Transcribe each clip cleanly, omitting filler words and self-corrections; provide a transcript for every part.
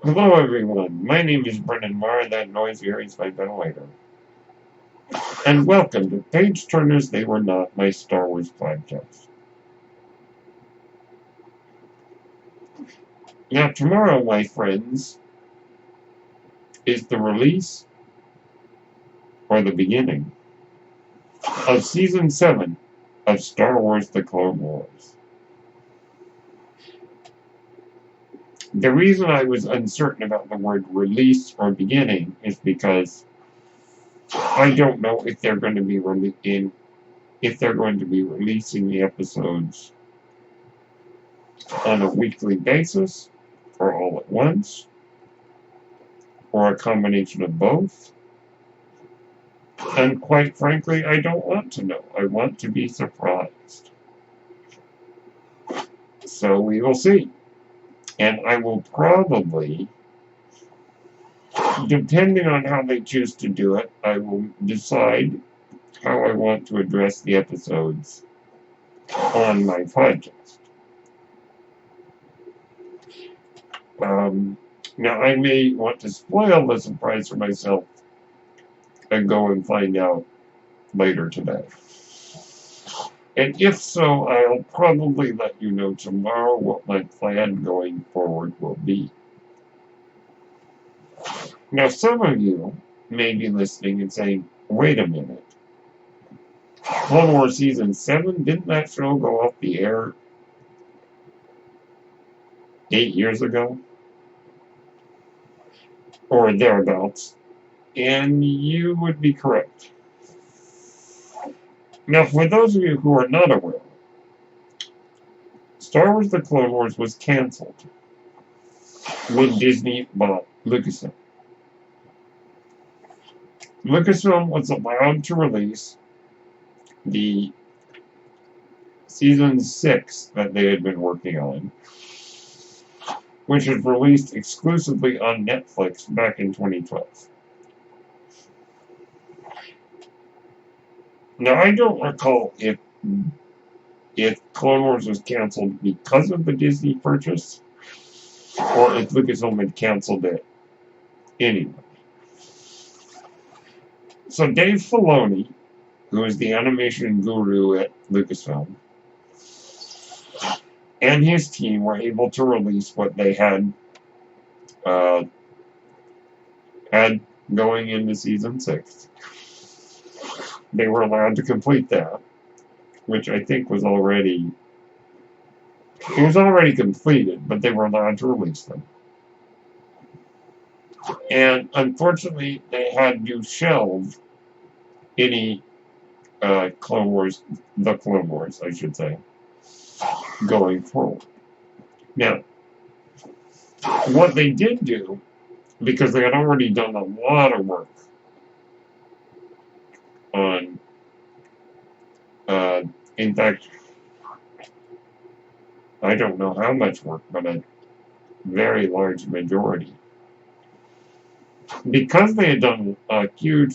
Hello everyone, my name is Brennan Marr, that noise varies by ventilator. And welcome to Page Turners They Were Not, my Star Wars podcast. Now tomorrow, my friends, is the release, or the beginning, of Season 7 of Star Wars The Clone Wars. The reason I was uncertain about the word release or beginning is because I don't know if they're going to be releasing the episodes on a weekly basis, or all at once, or a combination of both. And quite frankly, I don't want to know. I want to be surprised. So we will see. And I will probably, depending on how they choose to do it, I will decide how I want to address the episodes on my podcast. Now, I may want to spoil the surprise for myself and go and find out later today. And if so, I'll probably let you know tomorrow what my plan going forward will be. Now, some of you may be listening and saying, wait a minute. Clone Wars Season 7, didn't that show go off the air 8 years ago? Or thereabouts. And you would be correct. Now, for those of you who are not aware, Star Wars The Clone Wars was canceled when Disney bought Lucasfilm. Lucasfilm was allowed to release the Season 6 that they had been working on, which was released exclusively on Netflix back in 2012. Now, I don't recall if Clone Wars was canceled because of the Disney purchase, or if Lucasfilm had canceled it anyway. So Dave Filoni, who is the animation guru at Lucasfilm, and his team were able to release what they had going into Season 6. They were allowed to complete that, which I think was already completed, but they were allowed to release them. And unfortunately, they had to shelve any the Clone Wars, I should say, going forward. Now, what they did do, because they had already done a lot of work on, in fact, I don't know how much work, but a very large majority. Because they had done a huge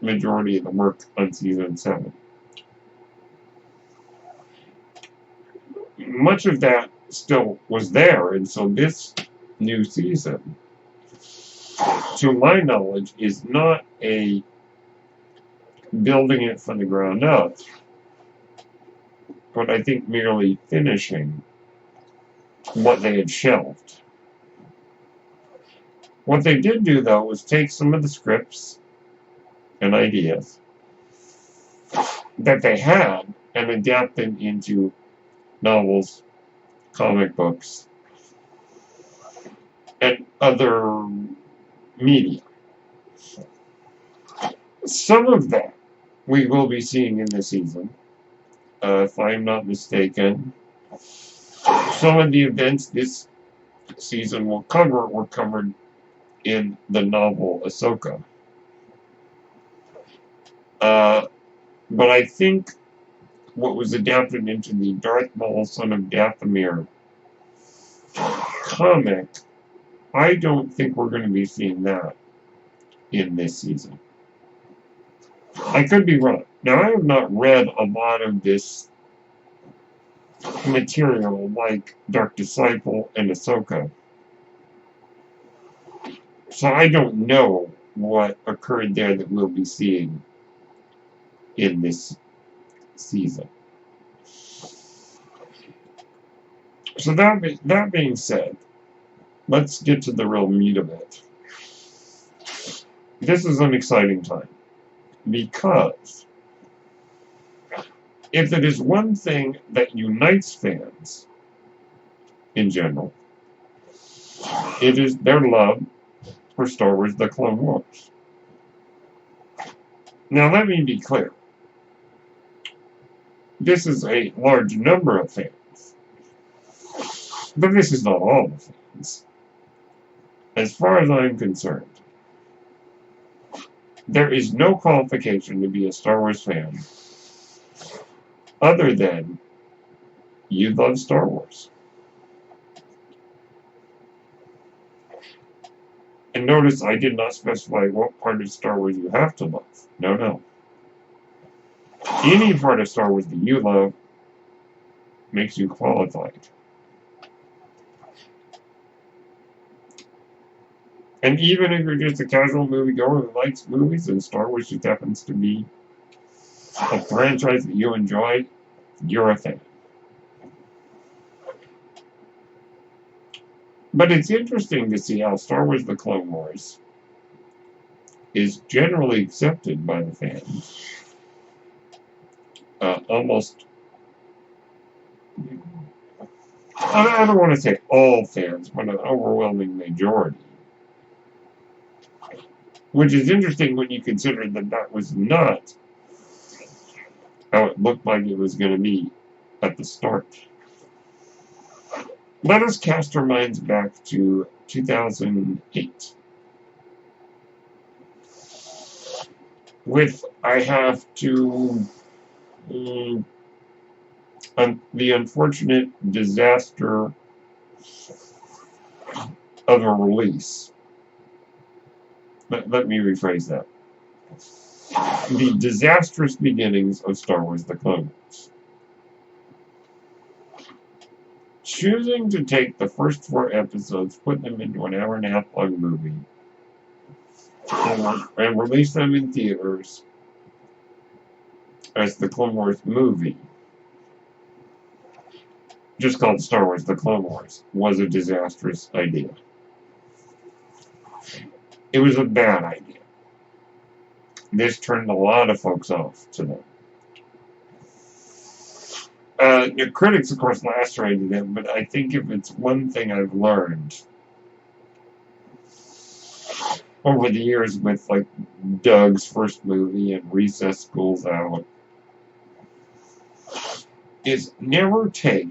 majority of the work on Season 7, much of that still was there, and so this new season, to my knowledge, is not a building it from the ground up, but I think merely finishing what they had shelved. What they did do, though, was take some of the scripts and ideas that they had and adapt them into novels, comic books, and other media. Some of that we will be seeing in this season. If I'm not mistaken, some of the events this season will cover were covered in the novel Ahsoka. But I think what was adapted into the Darth Maul, Son of Dathomir comic, I don't think we're going to be seeing that in this season. I could be wrong. Now, I have not read a lot of this material like Dark Disciple and Ahsoka. So I don't know what occurred there that we'll be seeing in this season. So that being said, let's get to the real meat of it. This is an exciting time because if it is one thing that unites fans in general, it is their love for Star Wars The Clone Wars. Now, let me be clear. This is a large number of fans, but this is not all the fans. As far as I'm concerned, there is no qualification to be a Star Wars fan other than you love Star Wars. And notice I did not specify what part of Star Wars you have to love. No. Any part of Star Wars that you love makes you qualified. And even if you're just a casual moviegoer who likes movies and Star Wars just happens to be a franchise that you enjoy, you're a fan. But it's interesting to see how Star Wars The Clone Wars is generally accepted by the fans. Almost, I don't want to say all fans, but an overwhelming majority. Which is interesting when you consider that that was not how it looked like it was going to be at the start. Let us cast our minds back to 2008. I have to, the unfortunate disaster of a release. Let me rephrase that. The disastrous beginnings of Star Wars The Clone Wars. Choosing to take the first 4 episodes, put them into an hour-and-a-half long movie, and release them in theaters as the Clone Wars movie, just called Star Wars The Clone Wars, was a disastrous idea. It was a bad idea. This turned a lot of folks off to them. The critics, of course, lacerated them, but I think if it's one thing I've learned over the years with, like, Doug's first movie and Recess School's Out, is never take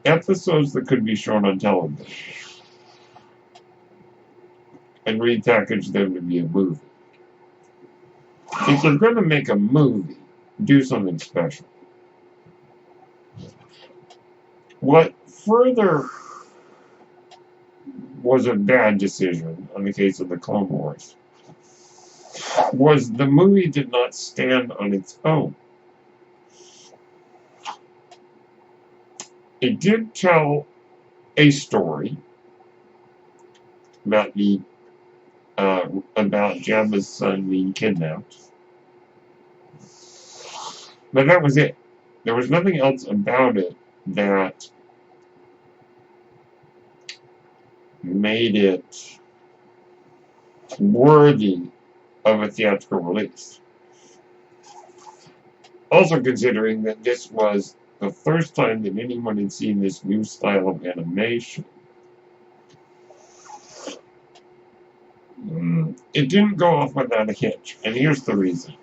episodes that could be shown on television and repackage them to be a movie. If you're going to make a movie, do something special. What further was a bad decision on the case of the Clone Wars was the movie did not stand on its own. It did tell a story about about Jabba's son being kidnapped, but that was it. There was nothing else about it that made it worthy of a theatrical release. Also considering that this was the first time that anyone had seen this new style of animation. It didn't go off without a hitch, and here's the reason.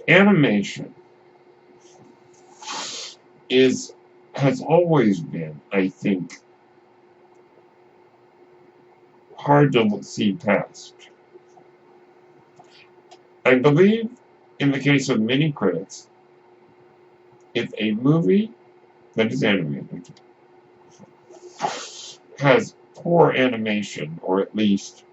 Animation has always been, I think, hard to see past. I believe, in the case of many critics, if a movie that is animated has poor animation, or at least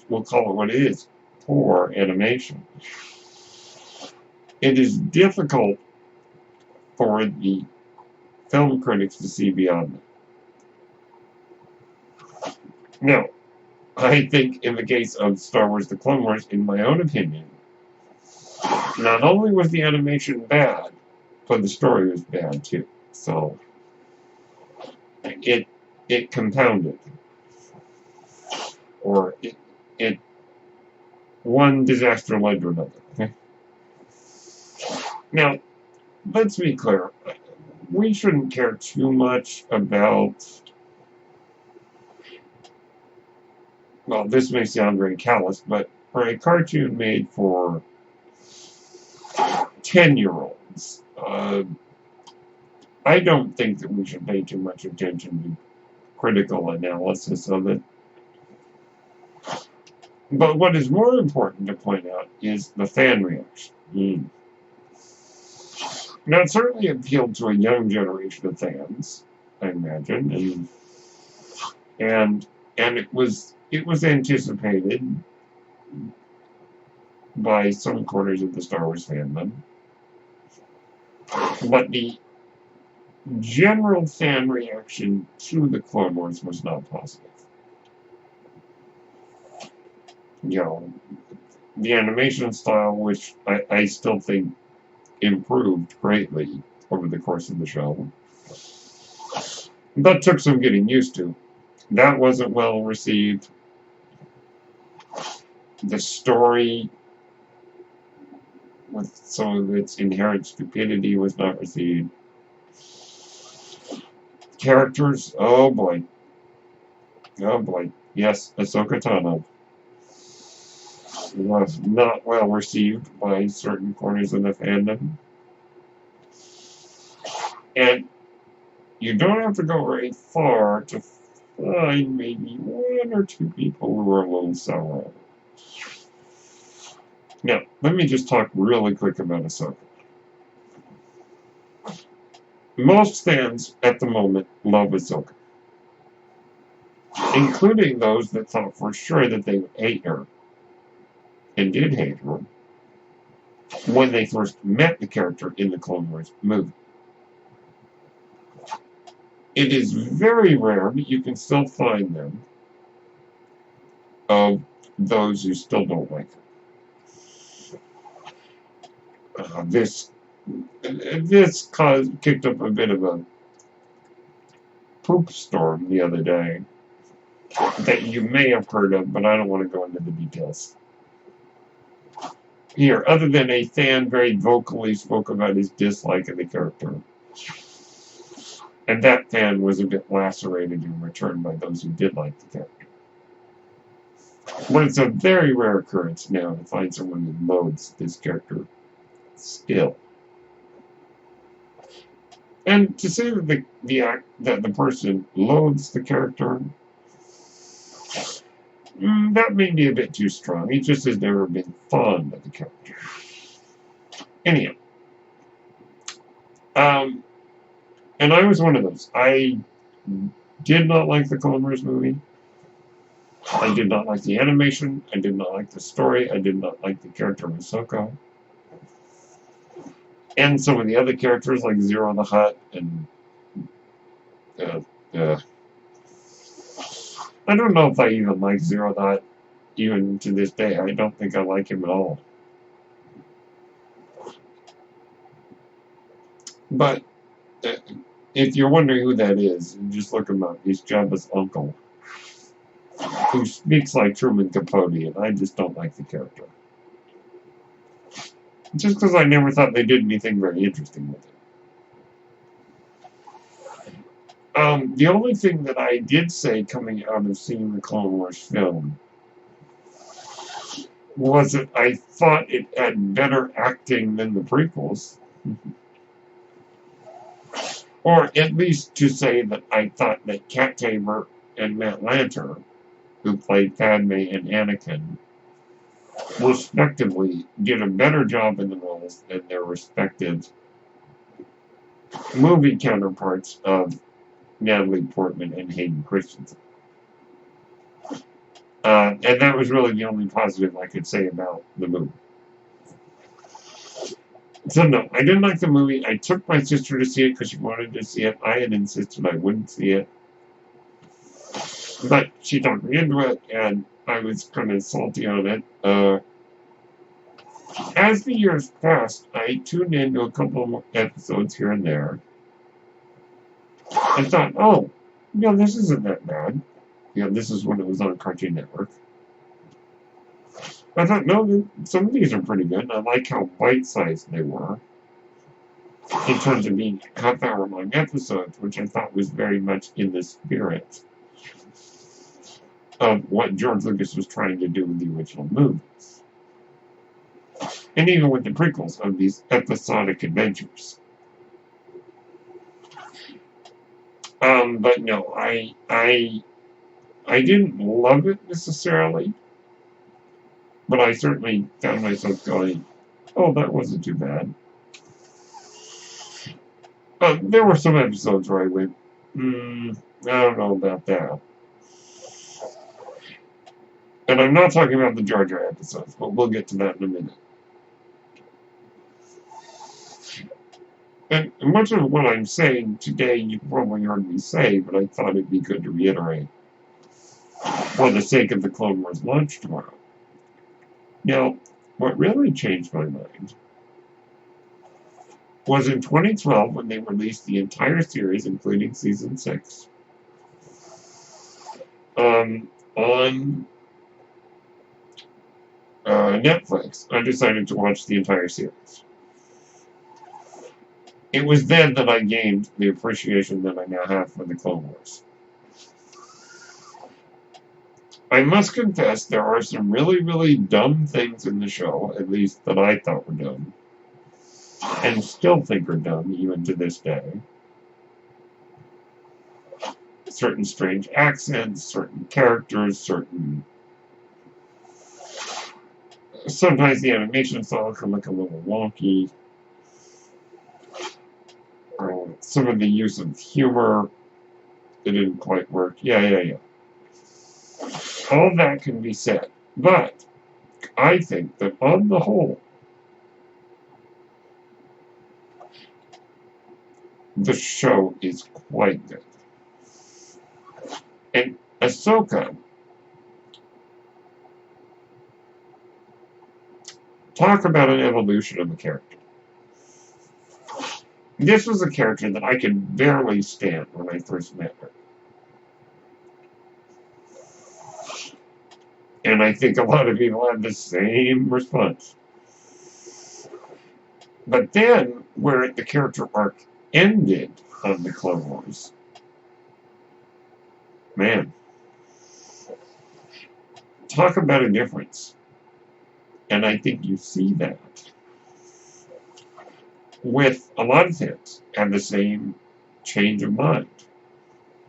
we'll call it what it is, poor animation. It is difficult for the film critics to see beyond that. Now, I think in the case of Star Wars The Clone Wars, in my own opinion, not only was the animation bad, but the story was bad too. So it compounded, or it one disaster led to another. Okay? Now, let's be clear. We shouldn't care too much about. Well, this may sound very callous, but for a cartoon made for 10-year-olds, I don't think that we should pay too much attention to critical analysis of it. But what is more important to point out is the fan reaction. Now, it certainly appealed to a young generation of fans, I imagine, and it was anticipated by some quarters of the Star Wars fandom. But the general fan reaction to the Clone Wars was not positive. You know, the animation style, which I still think improved greatly over the course of the show, that took some getting used to. That wasn't well received. The story, with some of its inherent stupidity, was not received. Characters, oh boy. Yes, Ahsoka Tano was not well received by certain corners of the fandom. And you don't have to go very far to find maybe one or two people who are a little sour. Now, let me just talk really quick about Ahsoka. Most fans at the moment love Ahsoka, including those that thought for sure that they would hate her, and did hate her, when they first met the character in the Clone Wars movie. It is very rare, but you can still find them, of those who still don't like her. This kicked up a bit of a poop storm the other day that you may have heard of, but I don't want to go into the details. Here, other than a fan very vocally spoke about his dislike of the character. And that fan was a bit lacerated in return by those who did like the character. But it's a very rare occurrence now to find someone who loathes this character still. And to say that the person loathes the character, that may be a bit too strong. He just has never been fond of the character. Anyhow. And I was one of those. I did not like the Clone Wars movie. I did not like the animation. I did not like the story. I did not like the character of Ahsoka. And some of the other characters like Zero the Hutt and I don't know if I even like Zero the Hutt, even to this day. I don't think I like him at all. But if you're wondering who that is, just look him up. He's Jabba's uncle, who speaks like Truman Capote, and I just don't like the character. Just because I never thought they did anything very interesting with it. The only thing that I did say coming out of seeing the Clone Wars film was that I thought it had better acting than the prequels. Or at least to say that I thought that Kat Taber and Matt Lanter, who played Padme and Anakin, respectively, did a better job in the roles than their respective movie counterparts of Natalie Portman and Hayden Christensen. And that was really the only positive I could say about the movie. So no, I didn't like the movie. I took my sister to see it because she wanted to see it. I had insisted I wouldn't see it, but she talked me into it, and I was kind of salty on it. As the years passed, I tuned into a couple more episodes here and there. I thought, oh, this isn't that bad. This is when it was on Cartoon Network. I thought, no, some of these are pretty good. I like how bite-sized they were in terms of being half-hour long episodes, which I thought was very much in the spirit of what George Lucas was trying to do with the original movies. And even with the prequels of these episodic adventures. But no, I didn't love it necessarily, but I certainly found myself going, oh, that wasn't too bad. There were some episodes where I went, I don't know about that. And I'm not talking about the Jar Jar episodes, but we'll get to that in a minute. And much of what I'm saying today, you probably heard me say, but I thought it'd be good to reiterate for the sake of the Clone Wars launch tomorrow. Now, what really changed my mind was in 2012 when they released the entire series, including Season 6, on Netflix. I decided to watch the entire series. It was then that I gained the appreciation that I now have for the Clone Wars. I must confess there are some really, really dumb things in the show, at least that I thought were dumb, and still think are dumb even to this day. Certain strange accents, certain characters, sometimes the animation style can look a little wonky. Some of the use of humor, it didn't quite work. Yeah. All that can be said. But I think that on the whole, the show is quite good. And Ahsoka, talk about an evolution of a character. This was a character that I could barely stand when I first met her. And I think a lot of people had the same response. But then, where the character arc ended on the Clone Wars, man, talk about a difference. And I think you see that with a lot of things, and the same change of mind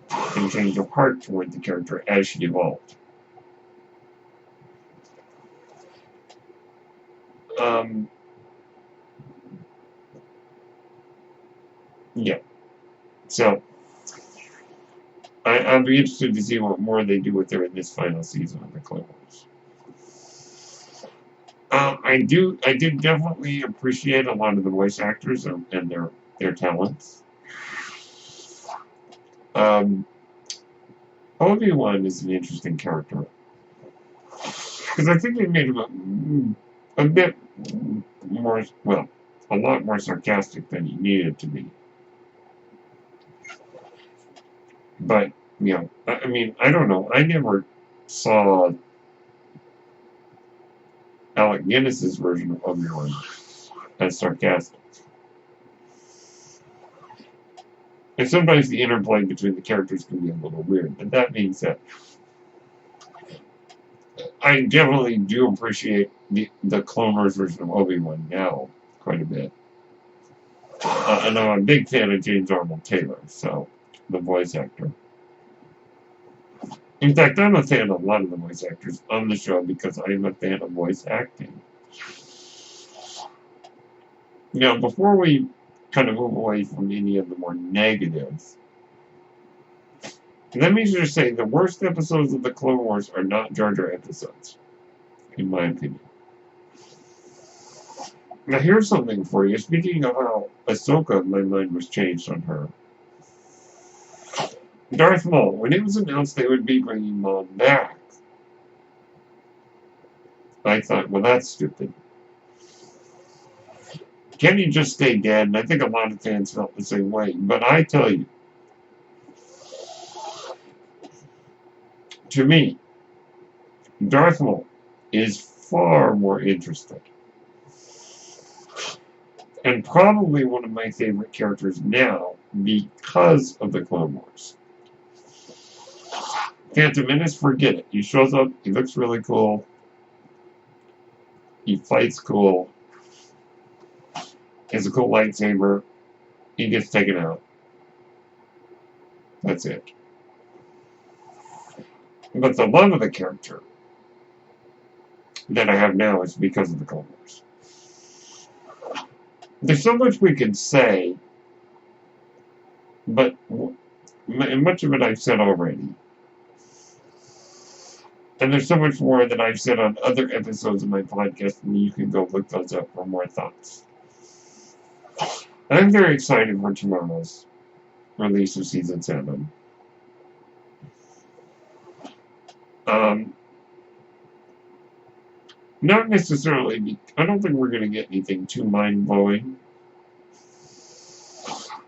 and change of heart toward the character as she evolved. Yeah. So, I'll be interested to see what more they do with her in this final season of the Clone Wars. I did definitely appreciate a lot of the voice actors and their talents. Obi-Wan is an interesting character. Because I think they made him a bit more, well, a lot more sarcastic than he needed to be. But, I mean, I don't know. I never saw Alec Guinness's version of Obi-Wan as sarcastic. And sometimes the interplay between the characters can be a little weird. But that being said, I definitely do appreciate the Clone Wars version of Obi-Wan now quite a bit. And I'm a big fan of James Arnold Taylor, so the voice actor. In fact, I'm a fan of a lot of the voice actors on the show because I am a fan of voice acting. Now, before we kind of move away from any of the more negatives, let me just say the worst episodes of the Clone Wars are not Jar Jar episodes, in my opinion. Now here's something for you. Speaking of how Ahsoka, my mind was changed on her. Darth Maul, when it was announced they would be bringing Maul back, I thought, well, that's stupid. Can he just stay dead? And I think a lot of fans felt the same way. But I tell you, to me, Darth Maul is far more interesting. And probably one of my favorite characters now because of the Clone Wars. Phantom Menace, forget it. He shows up, he looks really cool, he fights cool, he has a cool lightsaber, he gets taken out. That's it. But the love of the character that I have now is because of the Clone Wars. There's so much we could say, but much of it I've said already. And there's so much more that I've said on other episodes of my podcast, and you can go look those up for more thoughts. I'm very excited for tomorrow's release of Season 7. Not necessarily, I don't think we're going to get anything too mind-blowing.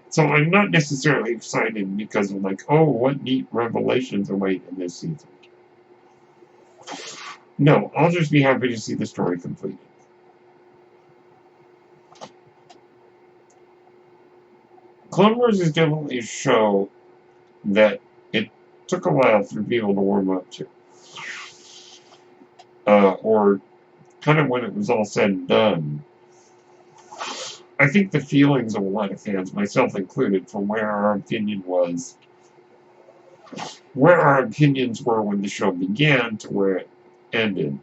So I'm not necessarily excited because I'm like, oh, what neat revelations await in this season. No, I'll just be happy to see the story completed. Clone Wars is definitely a show that it took a while for people to warm up to. Or kind of when it was all said and done. I think the feelings of a lot of fans, myself included, from where our opinions were when the show began to where it ended,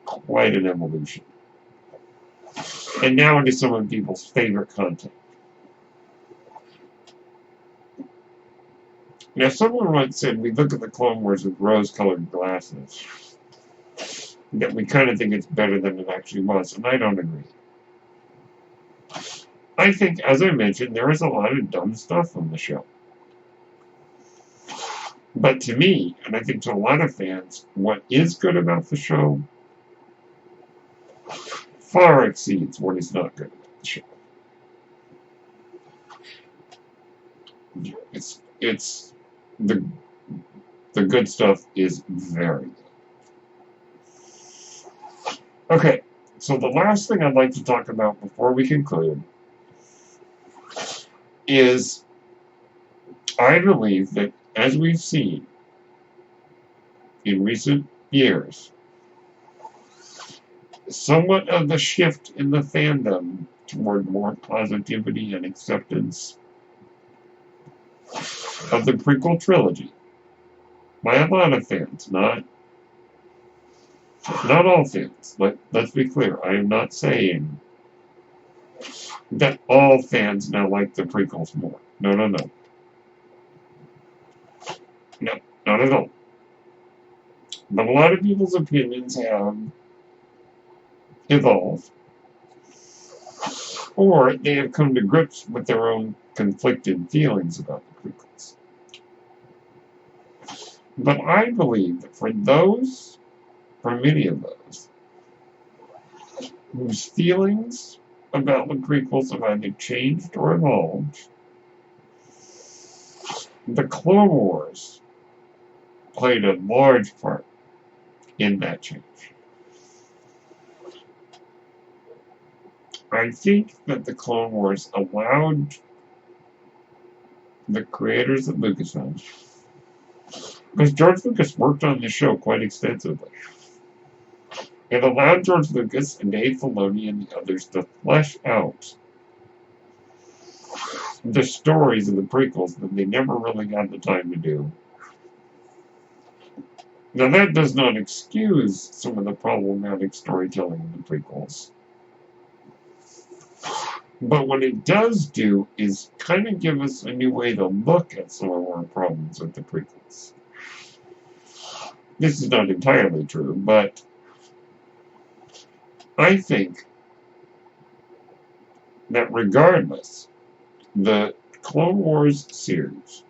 quite an evolution. And now it is some of people's favorite content. Now, someone once said we look at the Clone Wars with rose-colored glasses, that we kind of think it's better than it actually was, and I don't agree. I think, as I mentioned, there is a lot of dumb stuff on the show. But to me, and I think to a lot of fans, what is good about the show far exceeds what is not good about the show. It's the good stuff is very good. Okay, so the last thing I'd like to talk about before we conclude is I believe that, as we've seen in recent years, somewhat of the shift in the fandom toward more positivity and acceptance of the prequel trilogy by a lot of fans, not all fans. Let's be clear. I am not saying that all fans now like the prequels more. No. No, not at all. But a lot of people's opinions have evolved, or they have come to grips with their own conflicted feelings about the prequels. But I believe that for many of those, whose feelings about the prequels have either changed or evolved, the Clone Wars played a large part in that change. I think that the Clone Wars allowed the creators of Lucasfilm, because George Lucas worked on the show quite extensively, it allowed George Lucas and Dave Filoni and the others to flesh out the stories of the prequels that they never really got the time to do. Now, that does not excuse some of the problematic storytelling in the prequels. But what it does do is kind of give us a new way to look at some of our problems with the prequels. This is not entirely true, but I think that regardless, the Clone Wars series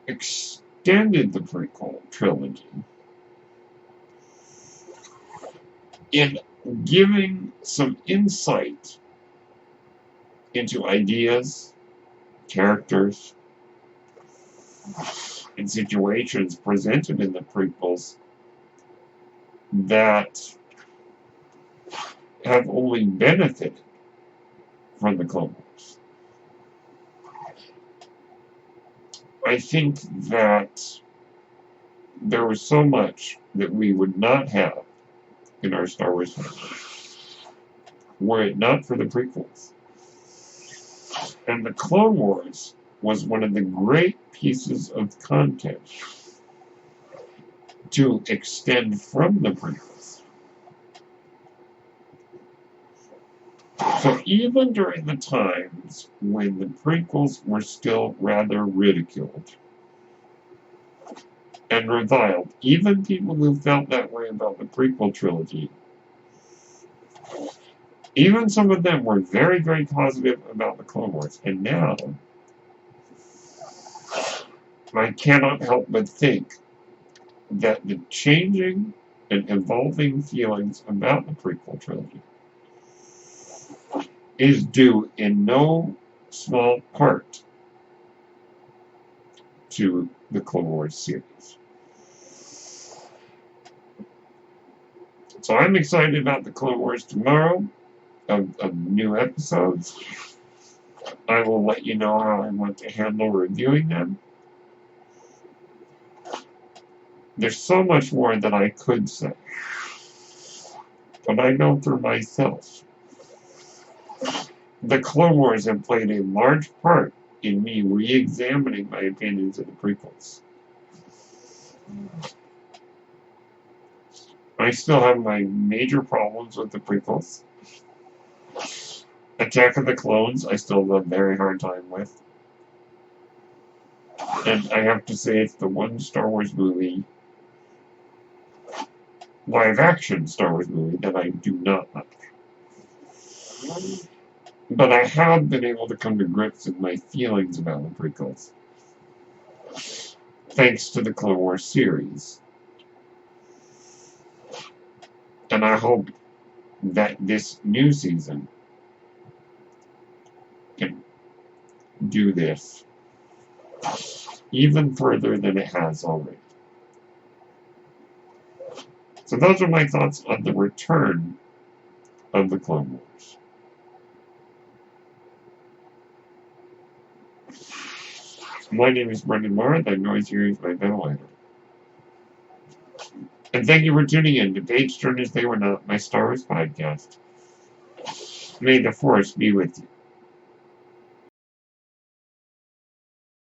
extended the prequel trilogy in giving some insight into ideas, characters, and situations presented in the prequels that have only benefited from the Clone Wars. I think that there was so much that we would not have in our Star Wars family were it not for the prequels. And the Clone Wars was one of the great pieces of content to extend from the prequels. So even during the times when the prequels were still rather ridiculed and reviled, even people who felt that way about the prequel trilogy, even some of them were very, very positive about the Clone Wars. And now, I cannot help but think that the changing and evolving feelings about the prequel trilogy is due in no small part to the Clone Wars series. So I'm excited about the Clone Wars tomorrow of new episodes. I will let you know how I want to handle reviewing them. There's so much more that I could say, but I know for myself, the Clone Wars have played a large part in me re-examining my opinions of the prequels. I still have my major problems with the prequels. Attack of the Clones, I still have a very hard time with. And I have to say, it's the one Star Wars movie, live-action Star Wars movie, that I do not like. But I have been able to come to grips with my feelings about the prequels, thanks to the Clone Wars series. And I hope that this new season can do this even further than it has already. So those are my thoughts on the return of the Clone Wars. My name is Brendan Marr. That noise here is my ventilator. And thank you for tuning in to Page Turners They Were Not, my Star Wars podcast. May the Force be with you.